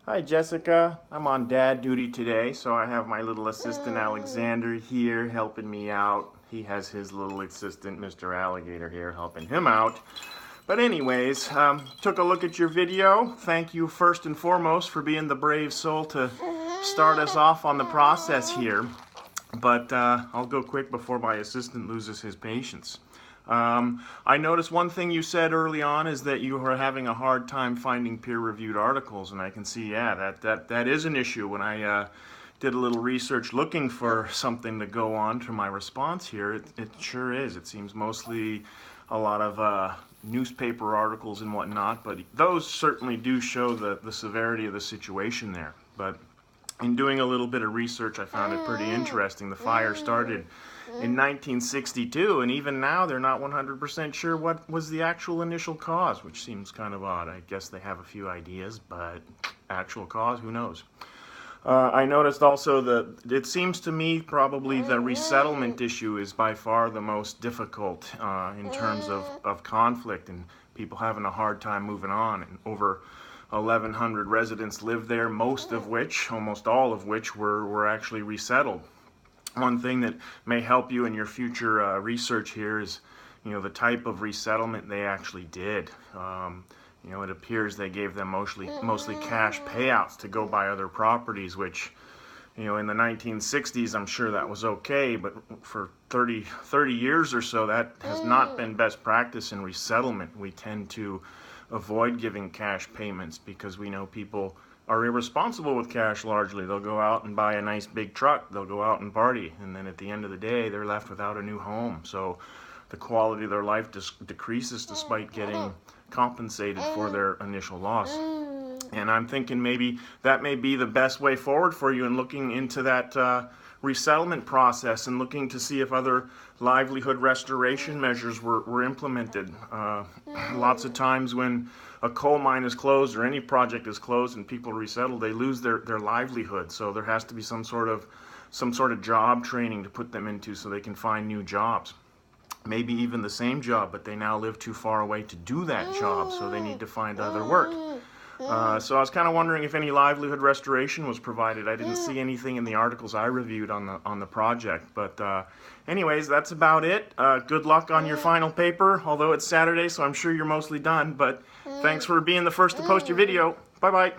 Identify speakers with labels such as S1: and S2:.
S1: Hi Jessica, I'm on dad duty today, so I have my little assistant Alexander here helping me out. He has his little assistant Mr. Alligator here helping him out. But anyways, took a look at your video. Thank you first and foremost for being the brave soul to start us off on the process here. But I'll go quick before my assistant loses his patience. I noticed one thing you said early on is that you were having a hard time finding peer-reviewed articles, and I can see, yeah, that is an issue. When I did a little research looking for something to go on to my response here, it sure is. It seems mostly a lot of newspaper articles and whatnot, but those certainly do show the severity of the situation there. But in doing a little bit of research, I found it pretty interesting. The fire started in 1962, and even now they're not 100% sure what was the actual initial cause, which seems kind of odd. I guess they have a few ideas, but actual cause, who knows? I noticed also that it seems to me probably the resettlement issue is by far the most difficult in terms of conflict and people having a hard time moving on. And over 1,100 residents live there, most of which, almost all of which, were actually resettled. One thing that may help you in your future research here is, the type of resettlement they actually did. It appears they gave them mostly cash payouts to go buy other properties, which, in the 1960s, I'm sure that was okay, but for 30 years or so, that has not been best practice in resettlement. We tend to avoid giving cash payments because we know people are irresponsible with cash largely. They'll go out and buy a nice big truck, they'll go out and party, and then at the end of the day, they're left without a new home. So the quality of their life decreases despite getting compensated for their initial loss. And I'm thinking maybe that may be the best way forward for you in looking into that resettlement process and looking to see if other livelihood restoration measures were implemented. Lots of times when a coal mine is closed or any project is closed and people resettle, they lose their livelihood. So there has to be some sort of job training to put them into so they can find new jobs. Maybe even the same job, but they now live too far away to do that job, so they need to find other work. So I was kind of wondering if any livelihood restoration was provided. I didn't see anything in the articles I reviewed on the project. But anyways, that's about it. Good luck on your final paper, although it's Saturday, so I'm sure you're mostly done. But thanks for being the first to post your video. Bye-bye.